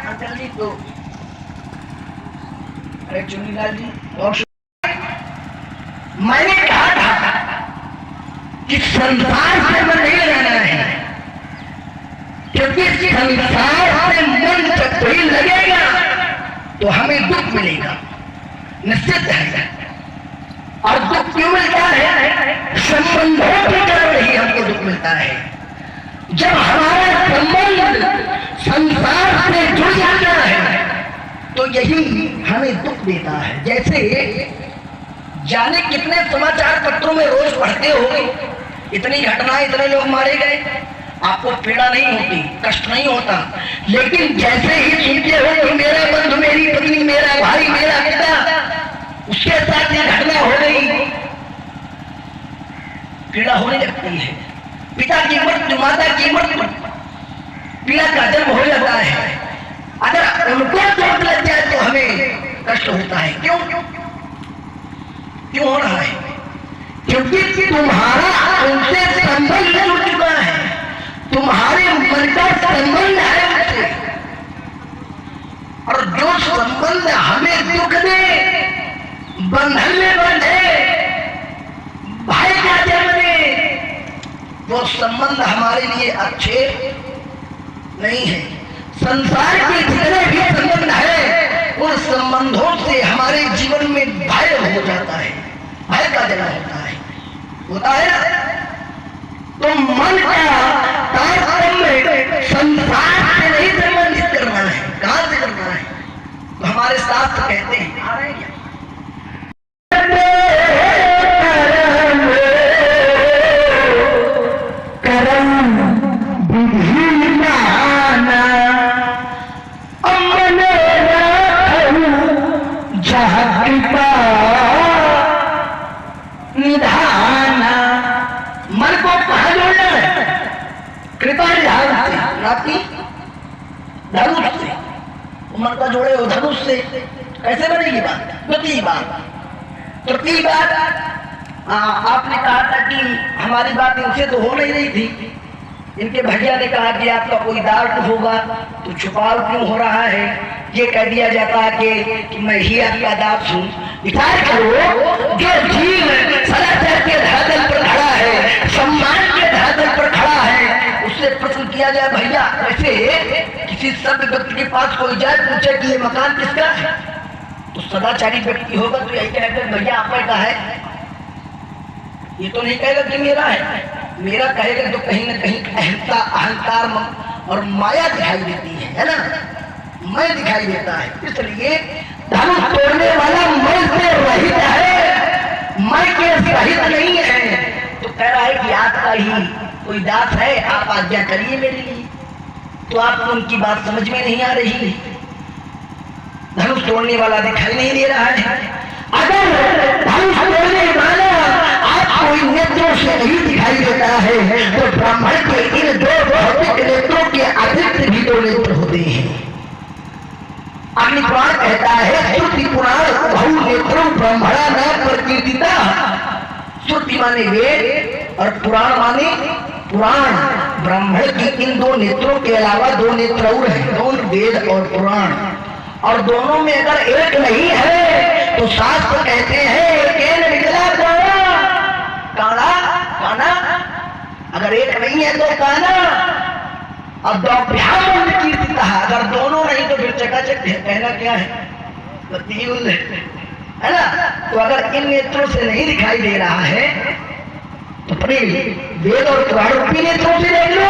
Uncle जी तो अरे चुनीलाल जी और मैंने कहा था कि संसार से मन नहीं लगाना है, क्योंकि संसार से मन जब ही लगेगा तो हमें दुख मिलेगा, निश्चित है। और दुख क्यों मिलता है? संबंधों के कारण ही हमको दुख मिलता है। जब हमारा संबंध संसार से जुड़ जाता है तो यही हमें दुख देता है। जैसे जाने कितने समाचार पत्रों में रोज पढ़ते होंगे, इतनी घटनाएं, इतने लोग मारे गए, आपको पीड़ा नहीं होती, कष्ट नहीं होता। लेकिन जैसे ही सुनते हो कि मेरा बंधु, मेरी पत्नी, मेरा भाई, मेरा पिता, उसके साथ यह घटना हो गई, पीड़ा होने लगती है। पिता की मृत्यु, माता की मृत्यु, पीड़ा का जन्म हो जाता है। अगर उनको चोट लग जाए तो हमें कष्ट होता है। क्यों क्यों हो रहा है? क्योंकि तुम्हारा उनसे संबंध जुड़ चुका है, तुम्हारे मन का संबंध है उनसे। और जो संबंध हमें दुख दे, बंधन में बंधे, भाई का जन्म दे, वो संबंध हमारे लिए अच्छे नहीं है। संसार के जितने भी संबंध है, उन संबंधों से हमारे जीवन में भय हो जाता है, भय का जन्म होता है ना। तो मन का तारतम्य संसार से नहीं संबंधित करना है। कहां से करना है? तो हमारे शास्त्र कहते हैं, आ रहे हैं निधाना। मन को कहां जोड़ना है? कृपा नाती धनुष से। मन का जोड़े हो धनुष से, कैसे बनेगी बात? तृतीय बात आपने कहा था कि हमारी बात इनसे तो हो नहीं रही थी। इनके भैया ने कहा कि आपका कोई दाग होगा तो छुपाव क्यों हो रहा है? ये कह दिया जाता है कि मैं ही आपका दाग हूं। विचार करो, जो जीव सदाचार के धरातल पर खड़ा है, सम्मान के धरातल पर खड़ा है, उससे प्रश्न किया जाए भैया, ऐसे किसी सभ्य व्यक्ति के पास कोई जाए पूछे कि ये मकान किसका है, तो सदाचारी व्यक्ति होगा तो यही कहेगा भैया आपका है। ये तो नहीं कहेगा कि मेरा है, मेरा कहेगा तो कहीं ना कहीं अहंता, अहंकार और माया दिखाई देती है ना, मैं दिखाई देता है। इसलिए धनुष तोड़ने वाला मैं से रहित है, मैं के सहित नहीं है। तो कह रहा है कि आपका ही कोई दास है, आप आज्ञा करिए मेरे लिए। तो आपको उनकी बात समझ में नहीं आ रही, धनुष तोड़ने वाला दिखाई नहीं दे रहा है। अगर धनुष तोड़ने वाला आपको इन नेत्रों से नहीं दिखाई देता है तो ब्राह्मण के इन दो भौतिक नेत्रों के अतिरिक्त भी दो नेत्र होते हैं। अग्नि पुराण कहता है, श्रुति पुराण बहु नेत्रों ब्रह्मणा न प्रकीर्तिता। श्रुति माने वेद और पुराण माने पुराण। ब्राह्मण की इन दो नेत्रों के अलावा दो नेत्र और हैं, दोनों वेद और पुराण। और दोनों में अगर एक नहीं है तो शास्त्र कहते हैं केन निकला काना काना। अगर एक नहीं है तो काना। अब कीर्तिता, अगर दोनों नहीं तो फिर चकाचक कहना क्या है? है ना। तो अगर इन नेत्रों से नहीं दिखाई दे रहा है तो अपने वेद और पुराण रूपी नेत्रों से देख लो,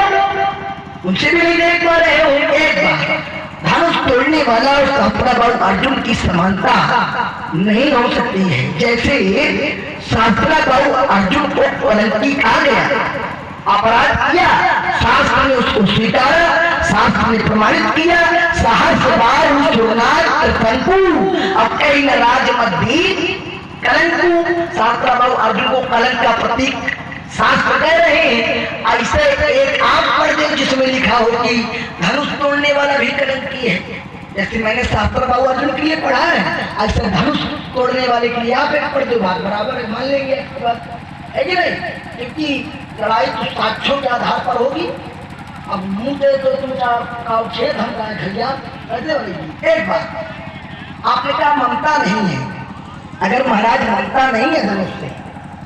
उनसे भी नहीं देख पा रहे हो। एक बार धनुष तोड़ने वाला और सहस्त्राबाहु अर्जुन की समानता नहीं हो सकती है। जैसे सहस्त्राबाहु अर्जुन को कलंकी कहा गया, अपराध किया, शास्त्र ने उसको स्वीकारा, शास्त्र ने प्रमाणित किया, अब कहीं न राज मध्य कलंकु। सहस्त्राबाहु अर्जुन को कलंक का प्रतीक शास्त्र कह रहे हैं। ऐसे एक आप पढ़ दे जिसमें लिखा हो कि धनुष तोड़ने वाला भी कलंकी है। जैसे मैंने सहस्त्राबाहु अर्जुन के लिए पढ़ा है, ऐसे धनुष तोड़ने वाले के लिए आप एक पढ़ दो, बात बराबर है, मान लेंगे आपकी बात है कि नहीं? क्योंकि लड़ाई तो साक्ष्यों के आधार पर होगी, अब मुंह दे तो तुमका का छेद हम का भैया कैसे होगी। एक बात आपने कहा ममता नहीं है, अगर महाराज ममता नहीं है धनुष से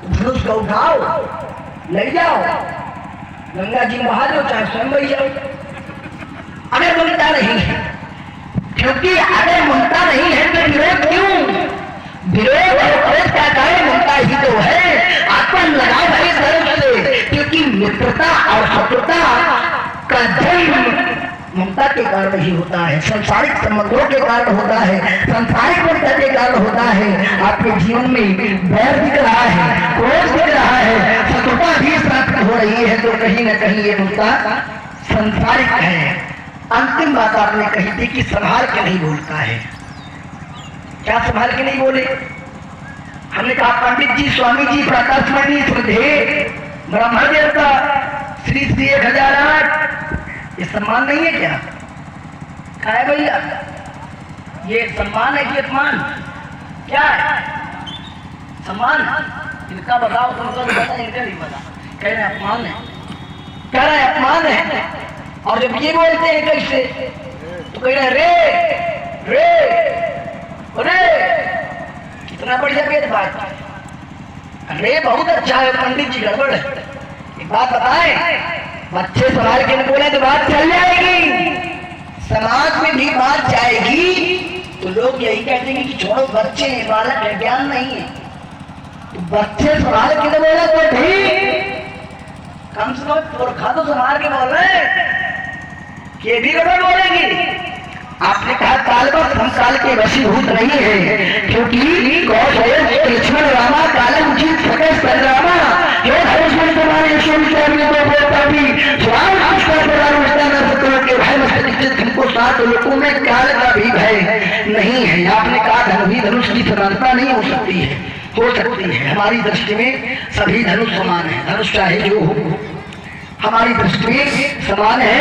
तो धनुष को उठाओ ले जाओ गंगा जी में बहा दो चाहे स्वयं बही जाओ। अगर ममता नहीं है, क्योंकि अगर ममता नहीं है तो विरोध क्यों? विरोध और क्रोध का कारण ममता ही तो है। आपन लगाओ भाई धनुष से, क्योंकि मित्रता और शत्रुता का जन्म ममता के कारण ही होता है, संसारिक संबंधों के कारण होता है, संसारिक ममता के कारण होता है। आपके जीवन में बैर दिख रहा है, क्रोध दिख रहा है, शत्रुता भी प्राप्त हो रही है, तो कहीं न कहीं ये ममता संसारिक है। अंतिम बात आपने कही थी कि संभाल के नहीं बोलता है। क्या संभाल के नहीं बोले? हमने कहा पंडित जी, स्वामी जी, प्रातस्मरणीय श्रद्धेय ब्रह्म देवता श्री श्री 1008, ये सम्मान नहीं है क्या? क्या है भैया? ये सम्मान है कि अपमान? क्या है सम्मान? इनका बताओ, तुमको तो पता, इनका नहीं पता। कह रहे अपमान है, कह रहे अपमान है। और जब ये बोलते हैं कैसे तो कह रहे रे रे रे, कितना बढ़िया भेदभाव। रे बहुत अच्छा है, पंडित जी गड़बड़ है। एक बात बताएं, बच्चे संभाल के न बोले तो बात चल जाएगी, समाज में भी बात जाएगी। तो लोग यही कहते हैं कि छोड़ो बच्चे बालक है, ज्ञान नहीं है। तो बच्चे संभाल के न बोले तो ठीक, कम से कम पुरखा तो संभाल के बोल रहे, ये भी गड़बड़ बोलेंगे। आपने कहा कालवश हम काल के वशीभूत नहीं है, क्योंकि कृष्ण रामा काल उचित सके संग्रामा लोगों में काल का भी भय नहीं है। आपने कहा धनुष धनुष की समानता नहीं हो सकती है, हो सकती है। हमारी दृष्टि में सभी धनुष समान है, धनुष चाहे जो हो, हमारी दृष्टि में समान है।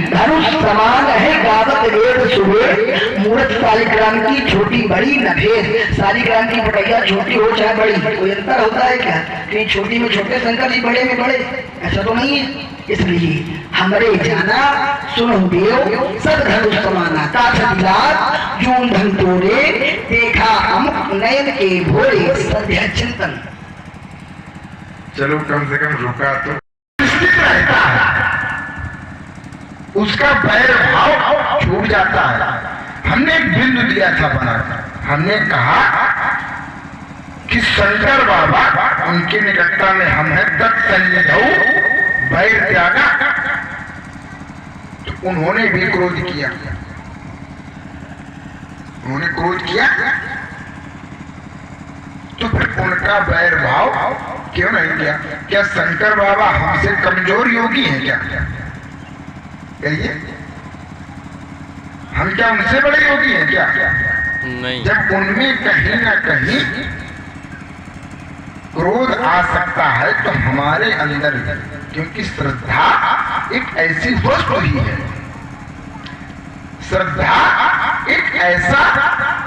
धनुष समान है, गावत वेद सुबह मूर्त सालिग्राम की छोटी बड़ी नभेद। सालिग्राम की पटैया छोटी हो चाहे बड़ी, कोई अंतर होता है क्या? कहीं छोटी में छोटे शंकर जी, बड़े में बड़े, ऐसा तो नहीं है। इसलिए हमरे जाना सुनो देव सब धनुष समाना, जून धन तोड़े देखा अमुक नयन के भोरे संध्या चिंतन। चलो कम से कम रुका तो रहता है, उसका बैर भाव छूट जाता है। हमने एक बिंदु दिया था बना, हमने कहा कि शंकर बाबा उनके निकटता में हम है, तत्सन्निधौ बैर त्यागा, तो उन्होंने भी क्रोध किया, उन्होंने क्रोध किया, तो फिर उनका बैर भाव क्यों नहीं किया? क्या शंकर बाबा हमसे कमजोर योगी हैं क्या? कहिए, हम क्या उनसे बड़े योगी हैं क्या? नहीं। जब उनमें कहीं ना कहीं क्रोध आ सकता है तो हमारे अंदर, क्योंकि श्रद्धा एक ऐसी वस्तु ही है, श्रद्धा एक ऐसा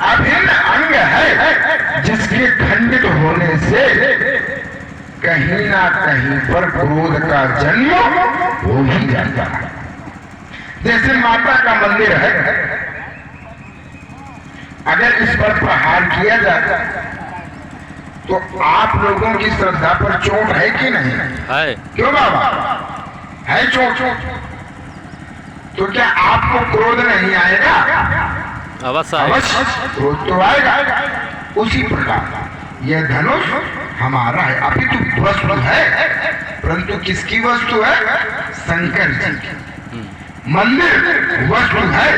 अभिन्न अंग है जिसके खंडित होने से कहीं ना कहीं पर क्रोध का जन्म हो ही जाता है। जैसे माता का मंदिर है, अगर इस पर प्रहार किया जाता तो आप लोगों की श्रद्धा पर चोट है कि नहीं है? क्यों बाबा है चोट? तो क्या आपको क्रोध नहीं आएगा? अवश्य क्रोध तो आएगा। उसी प्रकार यह धनुष हमारा है, अभी तो वस्तु है, परंतु किसकी वस्तु है? शंकर जी। मंदिर वस्तु है,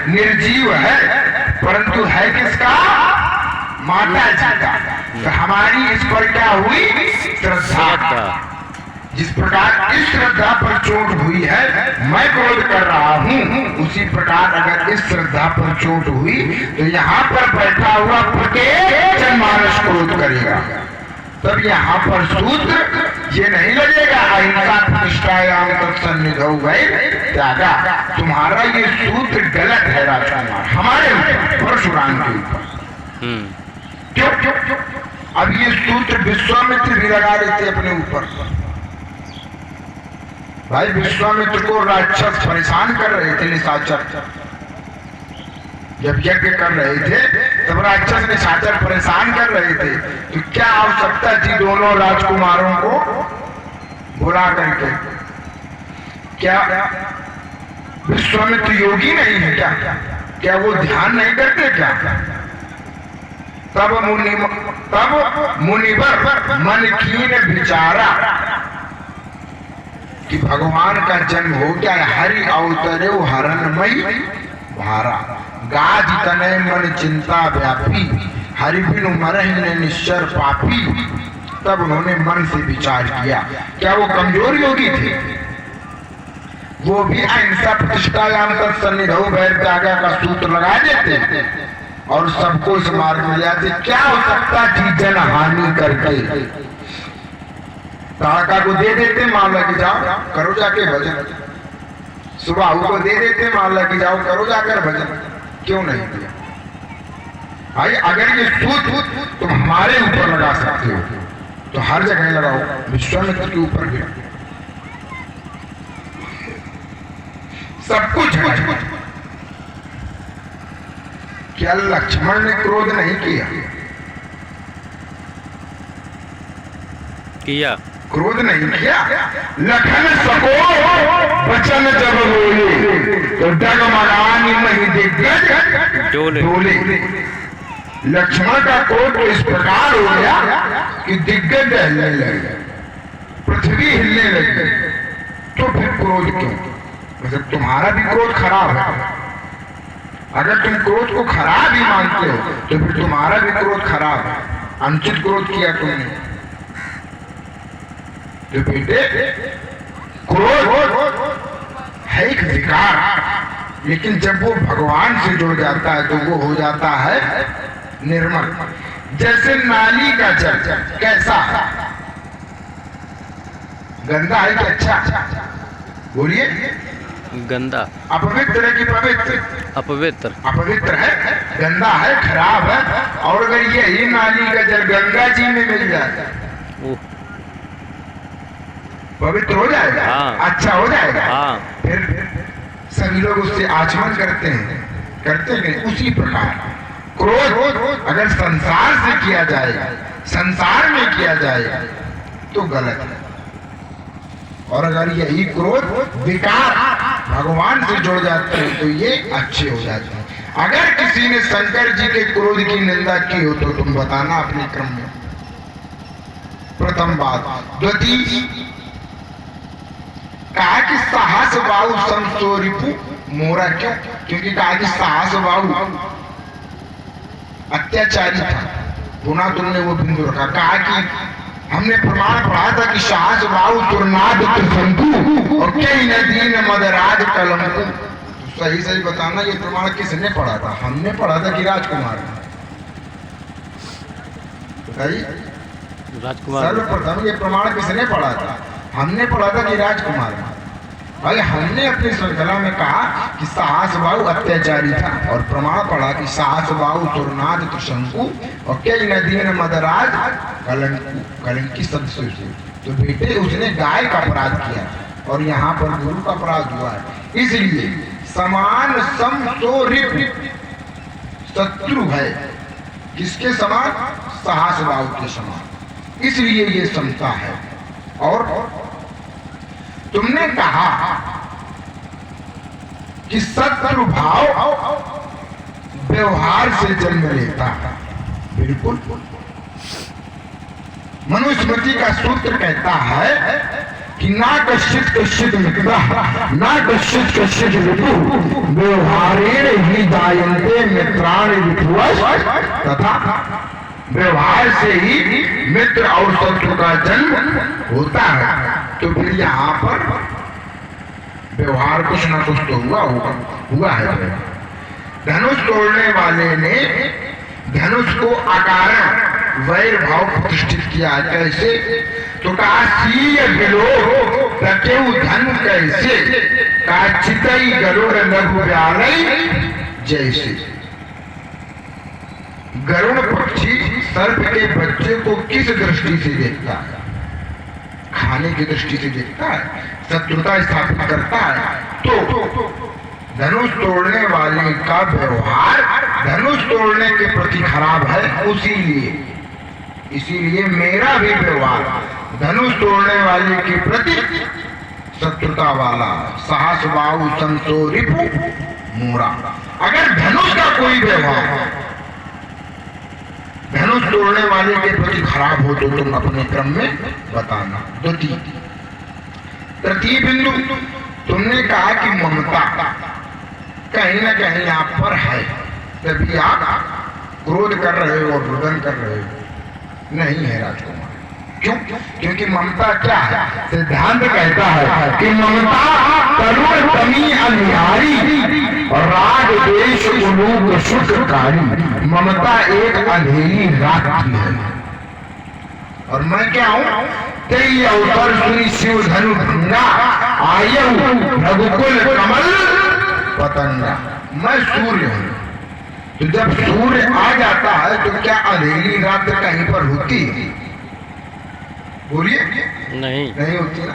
निर्जीव है, परंतु है किसका? माता जी का। तो हमारी इस पर क्या हुई? श्रद्धा। जिस प्रकार इस श्रद्धा पर चोट हुई है, मैं क्रोध कर रहा हूँ, उसी प्रकार अगर इस श्रद्धा पर चोट हुई तो यहाँ पर बैठा हुआ प्रत्येक जनमानस क्रोध करेगा। तब यहाँ पर सूत्र ये नहीं लगेगा अहिंसा प्रतिष्ठायाम तत्सन्निधौ वै त्यागा। तुम्हारा ये सूत्र गलत है राजकुमार, हमारे ऊपर, परशुराम के ऊपर। क्यों? अब ये सूत्र विश्वामित्र भी लगा लेते अपने ऊपर। भाई विश्वामित्र को राक्षस परेशान कर रहे थे, निशाचर। जब यज्ञ कर रहे थे तब राक्षस निशाचर परेशान कर रहे थे, तो क्या आवश्यकता थी दोनों राजकुमारों को बुला करके? क्या विश्वामित्र योगी नहीं है क्या? क्या वो ध्यान नहीं करते क्या? तब मुनिवर मन कीन विचारा कि भगवान का जन्म हो गया, हरि अवतरे हरणमयी भारा, गाज तनय मन चिंता व्यापी, हरि बिनु मरहि निश्चर पापी। तब उन्होंने मन से विचार किया। क्या वो कमजोर योगी थे? वो भी अहिंसा प्रतिष्ठायाम तत्सन्निधौ वैराग्य का सूत्र लगा देते और सबको इस मार्ग में ले आते। क्या हो सकता थी जन हानि करके? ताड़का को दे देते, माला की जाओ करो जाके भजन। सुबाहु को दे देते, माला की जाओ करो जाकर भजन। क्यों नहीं दिया? भाई अगर ये सूत तुम हमारे ऊपर लगा सकते हो तो हर जगह लगाओ, विश्वामित्र के ऊपर भी सब कुछ है। क्या लक्ष्मण ने क्रोध नहीं किया? क्रोध नहीं किया। लखन सको वचन जब बोले तो डगमगानी मही दिग्गज डोले। लक्ष्मण का क्रोध इस प्रकार हो गया कि दिग्गज हिलने लगे, पृथ्वी हिलने लगी। तो फिर क्रोध क्यों? मतलब तुम्हारा भी क्रोध खराब है। अगर तुम क्रोध को खराब ही मानते हो तो फिर तुम्हारा भी क्रोध खराब है। अनुचित क्रोध किया तुमने। तो बेटे क्रोध है एक विकार, लेकिन जब वो भगवान से जुड़ जाता है तो वो हो जाता है निर्मल। जैसे नाली का जल कैसा है? गंदा है कि अच्छा? बोलिए। गंदा। अपवित्र है कि पवित्र? अपवित्र। अपवित्र है, गंदा है, खराब है। और अगर यही नाली का जल गंगा जी में मिल जाए पवित्र हो जाएगा। हाँ। अच्छा हो जाएगा। हाँ। फिर सभी लोग उससे आचमन करते हैं, करते हैं। उसी प्रकार क्रोध अगर संसार से किया जाए, संसार में किया जाए तो गलत है। और अगर यही क्रोध विकार भगवान से जुड़ जाते हैं तो ये अच्छे हो जाते हैं। अगर किसी ने शंकर जी के क्रोध की निंदा की हो तो तुम बताना अपने क्रम में। प्रथम बात। द्वितीय, कहा कि साहस बाहु समसोरिपु मोरा। क्यों? क्योंकि कहा कि साहस बाहु अत्याचारी था, पुनः तुमने वो बिंदु रखा। कहा कि हमने प्रमाण पढ़ा था कि साहस बाहु तुरनाद तुरंकु और कई नदी न मदराज कलंकु। तो सही सही बताना ये प्रमाण किसने पढ़ा था? हमने पढ़ा था कि राजकुमार ने? राजकुमार। सर्वप्रथम ये प्रमाण किसने पढ़ा था? हमने पढ़ा था कि राजकुमार ने। भाई हमने अपनी श्रृंखला में कहा कि साहस बाहु अत्याचारी था और प्रमाण पढ़ा कि साहस बाहु तुरनाद त्रिशंकु और कई नदी न मदराज कलंकु। कलंकी शब्द से। तो बेटे उसने गाय का अपराध किया और यहाँ पर गुरु का अपराध हुआ है। इसलिए समान समसोरिप शत्रु है। किसके समान? साहस बाहु के समान। इसलिए ये समता है। और तुमने कहा कि शत्रु भाव व्यवहार से जन्म लेता है। बिल्कुल। मनुस्मृति का सूत्र कहता है कि ना कश्चित कश्चित मित्र ना कश्चित कश्चित विदु व्यवहारेण ही जायन्ते मित्राणि विद्वस् तथा। व्यवहार से ही मित्र और शत्रु का जन्म होता है। तो फिर यहाँ पर व्यवहार कुछ ना कुछ तो हुआ है। धनुष तोड़ने वाले ने धनुष को अकारण वैर भाव प्रतिष्ठित किया। कैसे? तो कहा सीय गिलो तकेउ धन कैसे, कहा चितई गरुड़ लघु व्यालय जैसे। गरुड़ पक्षी सर्प के बच्चे को किस दृष्टि से देखता है? खाने की दृष्टि से देखता है। शत्रुता स्थापित करता है, तो धनुष तोड़ने वाले का व्यवहार धनुष तोड़ने के प्रति खराब है। इसीलिए मेरा भी व्यवहार धनुष तोड़ने वाले के प्रति शत्रुता वाला। साहस बाहु संतो रिपु मोरा। अगर धनुष का कोई व्यवहार धनुष तोड़ने वाले के प्रति खराब हो तो तुम अपने क्रम में बताना। तृतीय बिंदु, तुमने कहा कि ममता कहीं ना कहीं आप पर है, तभी आप क्रोध कर रहे हो और रुदन कर रहे हो। नहीं है राजकुमार। क्यों? क्योंकि ममता क्या है? सिद्धांत कहता है कि ममता करुण कमी अनिहारी और राग द्वेष उलूक सुखकारी। ममता एक अंधेरी रात की है। और मैं क्या हूं? तेरी अवसर सुनी शिव धनु भंगा आयु रघुकुल कमल पतंगा। मैं सूर्य हूं, तो जब सूर्य आ जाता है तो क्या अंधेरी रात कहीं पर होती है? बोलिए। नहीं होती ना।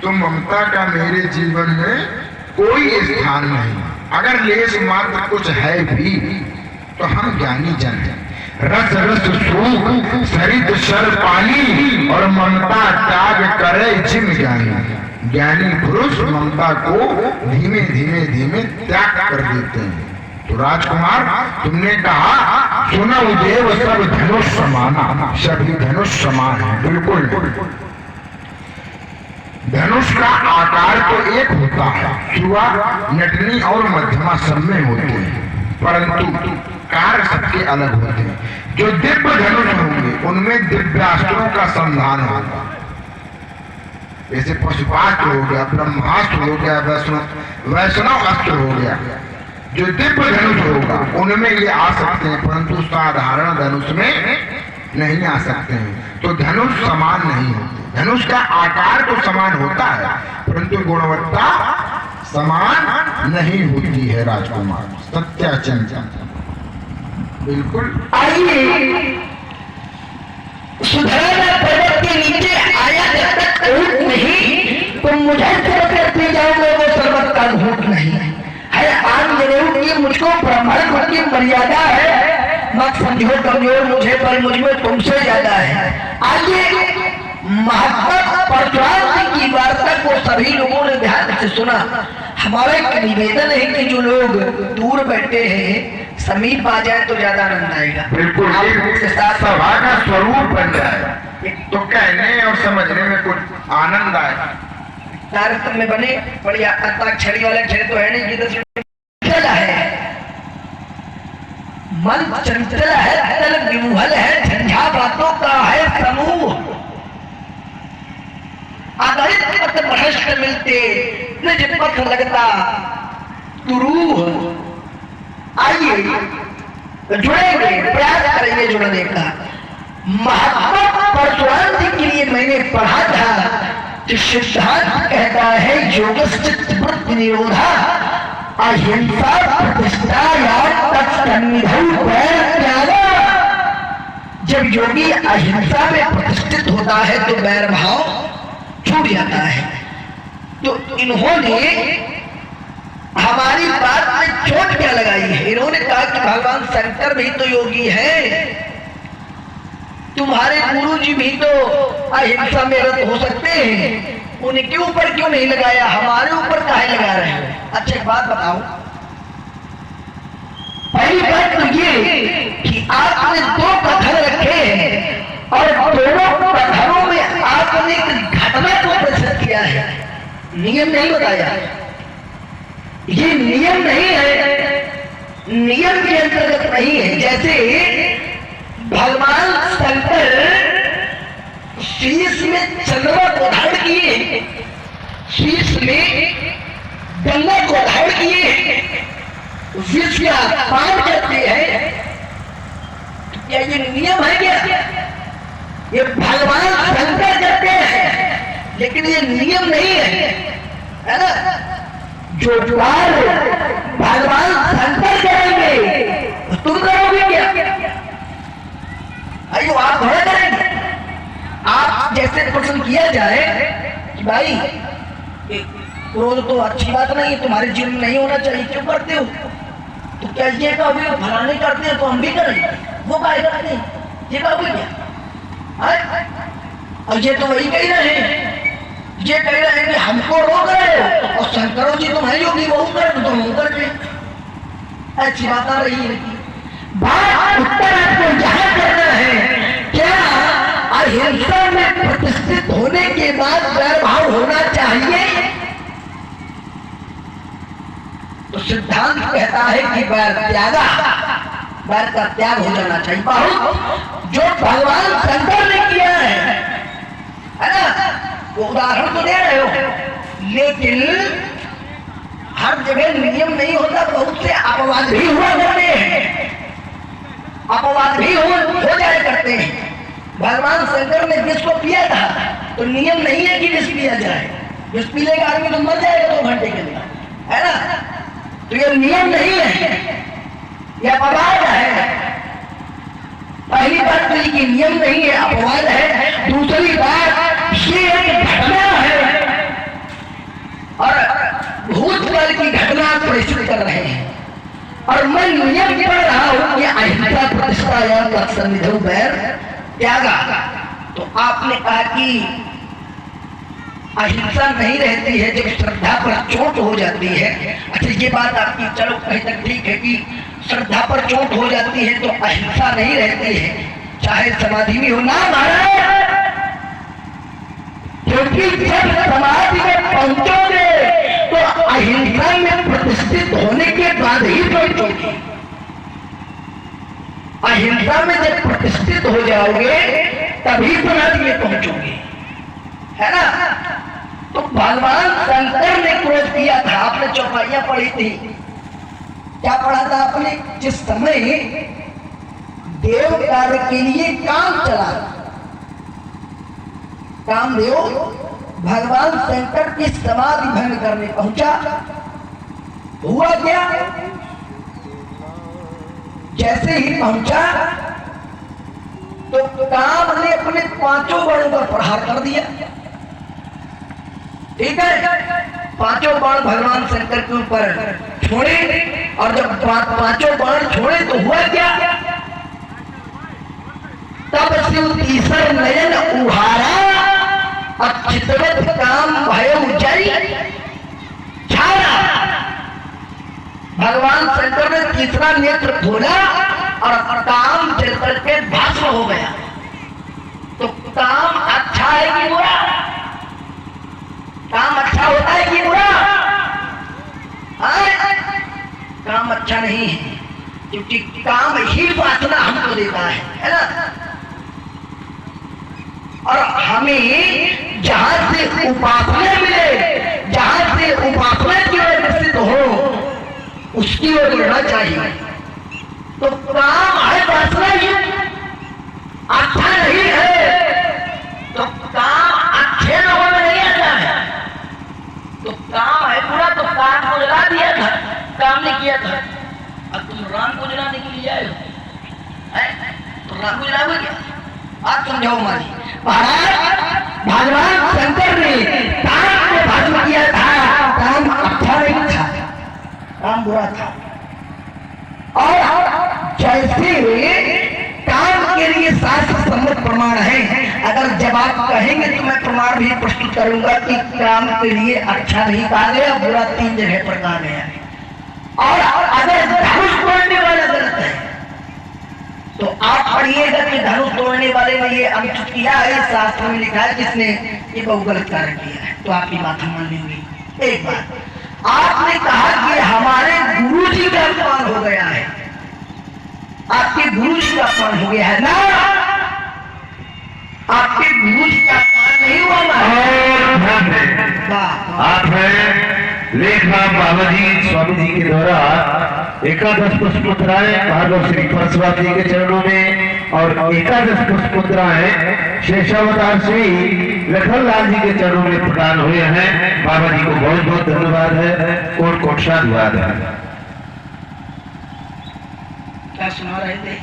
तो ममता का मेरे जीवन में कोई स्थान नहीं। अगर लेस मात्र कुछ है भी तो हम ज्ञानी जन हैं। रस रस सूख सरित शर पानी और ममता त्याग करे जिम ज्ञानी। ज्ञानी पुरुष ममता को धीमे धीमे धीमे त्याग कर देते हैं। तो राजकुमार, तुमने कहा सुनो देव सब धनुष समाना, सभी धनुष समान है। बिल्कुल। धनुष का आकार तो एक होता है, शुआ नटनी और मध्यमा सब में होते हैं, परंतु कार्य सबके अलग होते हैं। जो दिव्य धनुष होंगे उनमें दिव्यास्त्रों का संधान होगा। जैसे पशुपास्त्र हो गया, ब्रह्मास्त्र हो गया, वैष्णव अस्त्र हो गया। जो दिव्य धनुष होगा उनमें ये आ सकते हैं, परंतु साधारण धनुष में नहीं आ सकते हैं। तो धनुष समान नहीं होते। धनुष का आकार तो समान होता है, परंतु गुणवत्ता समान नहीं होती है राजकुमार। सत्याचंचन। बिल्कुल। आइए, सुधारा पर्वत के नीचे आया जब तक ऊँट नहीं तो मुझे करते जाओगे वो पर्वत का घूट नहीं है। आन जरूर की मुझको ब्राह्मण की मर्यादा है, मत समझो कमजोर मुझे, पर मुझ में तुमसे ज्यादा है। आइए, महात्मा परशुराम की वार्ता को सभी लोगों ने ध्यान से सुना। हमारा एक निवेदन है कि जो लोग दूर बैठे हैं समीप आ जाए तो ज्यादा आनंद आएगा। बिल्कुल। सभा का स्वरूप बन जाए तो कहने और समझने में कुछ आनंद आए। तारतम्य में बने बढ़िया। अंताक्षरी वाला खेल तो है नहीं, चंचल है मन, चंचल है, तल विमुहल है, झंझा बातों का है समूह। आधारित पथ भ्रष्ट मिलते निज पथ लगता दुरूह। आइए जुड़ेंगे, प्रयास करेंगे जुड़ने का। महात्मा परशुराम जी के लिए मैंने पढ़ा था कि सिद्धांत कहता है योगश्चित्त वृत्ति निरोधा अहिंसा प्रतिष्ठा त्यागा। जब योगी अहिंसा में प्रतिष्ठित होता है तो वैर भाव छूट जाता है। तो इन्होंने हमारी बात में चोट क्या लगाई है? इन्होंने कहा कि भगवान शंकर भी तो योगी है, तुम्हारे गुरु जी भी तो अहिंसा में रत हो सकते हैं, उनके ऊपर क्यों नहीं लगाया, हमारे ऊपर काहे लगा रहे हैं? अच्छा एक बात बताओ, पहली बात तो ये कि आपने दो कथन रखे हैं और दोनों कथनों में आपने एक घटना को प्रस्तुत किया है, नियम नहीं बताया। ये नियम नहीं है, नियम के अंतर्गत नहीं है। जैसे भगवान शंकर शीश में चंद्रमा को धारण किए, शीश में गंगा को धारण किए, विष का पान करते हैं। क्या ये नियम है क्या? ये भगवान शंकर करते हैं, लेकिन ये नियम नहीं है ना? जो कार्य भगवान शंकर करेंगे तुम करोगे क्या? अयो आप थोड़ा करेंगे। आप जैसे प्रश्न किया जाए कि भाई क्रोध तो अच्छी बात नहीं है, तुम्हारे जीवन में नहीं होना चाहिए, क्यों करते हो? तो क्या ये कभी फलाने करते हैं तो हम भी करेंगे, वो काय करते हैं, ये कभी क्या? और ये तो वही कह रहे हैं, ये कह रहे हैं कि हमको रोक रहे हो और शंकरों जी तुम्हारी होगी वो कर दो, तुम कर दे। अच्छी बात आ रही है। बात उत्तर आपको यह करना है, क्या अहिंसा में प्रतिष्ठित होने के बाद वैर भाव होना चाहिए? तो सिद्धांत कहता है कि वैर त्यागा, वैर का त्याग हो जाना चाहिए। बहुत जो भगवान शंकर ने किया है ना, वो उदाहरण तो दे रहे हो, लेकिन हर जगह नियम नहीं होता, बहुत से अपवाद भी हुआ करते हैं, अपवाद भी हो जाए करते हैं। भगवान शंकर ने विष को पिया था तो नियम नहीं है कि विष पिया जाए, विष पी लेगा आदमी तो मर जाएगा 2 घंटे के लिए, है ना? तो ये नियम नहीं है, यह अपवाद है। पहली बात तो ये नियम नहीं है, अपवाद है। दूसरी बात ये एक घटना है और भूतकाल की घटना प्रस्तुत कर रहे हैं, और मैं नियम पढ़ रहा हूं कि अहिंसा प्रतिष्ठा या तत्सन्निधौ वैर त्यागा। तो आपने कहा कि अहिंसा नहीं रहती है जब श्रद्धा पर चोट हो जाती है। अच्छा, ये बात आपकी चलो कहीं तक ठीक है कि श्रद्धा पर चोट हो जाती है तो अहिंसा नहीं रहती है, चाहे समाधि में हो ना महाराज, क्योंकि जब समाधि में पहुंचोगे तो अहिंसा में प्रतिष्ठित होने के बाद ही पहुंचोगे। अहिंसा में जब प्रतिष्ठित हो जाओगे तभी समाधि में पहुंचोगे, है ना? तो भगवान शंकर ने क्रोध किया था। आपने चौपाइयां पढ़ी थी, क्या पढ़ा था आपने? जिस समय देव कार्य के लिए काम चला, कामदेव भगवान शंकर की समाधि भंग करने पहुंचा, हुआ क्या? जैसे ही पहुंचा तो काम ने अपने 5 बाणों पर प्रहार कर दिया। ठीक है, 5 बाण भगवान शंकर के ऊपर छोड़े, और जब 5 बाण छोड़े तो हुआ क्या? तब शिव तीसर नयन उहारा, अचितवत काम भय जय छाया। भगवान शंकर ने तीसरा नेत्र खोला और काम जल करके भस्म हो गया। तो काम अच्छा है कि बुरा? काम अच्छा होता है कि बुरा? काम अच्छा नहीं है, क्योंकि काम ही वासना हमको देता है ना? और हमें जहां से उपासना मिले, जहां से उपासना की ओर विकसित हो, उसकी ओर बढ़ना चाहिए। तो काम है वासना ही अच्छा नहीं है, तो काम अच्छे लोगों में नहीं आता है। तो काम है पूरा, तो काम को जला दिया था, काम नहीं किया था। अब तुम राम को जलाने के लिए आए हो, तो राम को जलाओगे क्या? आप समझाओ हमारी महाराज। भगवान शंकर ने काम को भस्म किया था, काम अच्छा नहीं था, काम बुरा था। और जैसे काम के लिए शास्त्र सम्मत प्रमाण है, अगर जब आप कहेंगे तो मैं प्रमाण भी प्रस्तुत करूंगा कि काम के लिए अच्छा नहीं कहा गया, बुरा 3 जगह पर कहा गया। और अगर धनुष तोड़ने वाला गलत है तो आप पढ़िएगा कि धनुष तोड़ने वाले ने ये अनुचित किया है, शास्त्र में लिखा है किसने ये बहुत गलत कार्य किया है, तो आपकी बात हम मान लेंगे। एक बात आपने कहा कि हमारे गुरु जी का अपमान हो गया है, आपके गुरु जी का अपमान हो गया है ना? आपके गुरु जी का अपमान नहीं हुआ ना? आप हैं लेखराम बाबा जी स्वामी जी के द्वारा एकादश पुष्प मुद्राएं भागवत श्री परशुराम जी के चरणों में, और एकादश पुष्प मुद्राएं शेषावतार श्री लखनलाल जी के चरणों में प्रदान हुए हैं। बाबा जी को बहुत बहुत धन्यवाद है, कोट कोट साधुवाद है। क्या सुना रहे थे?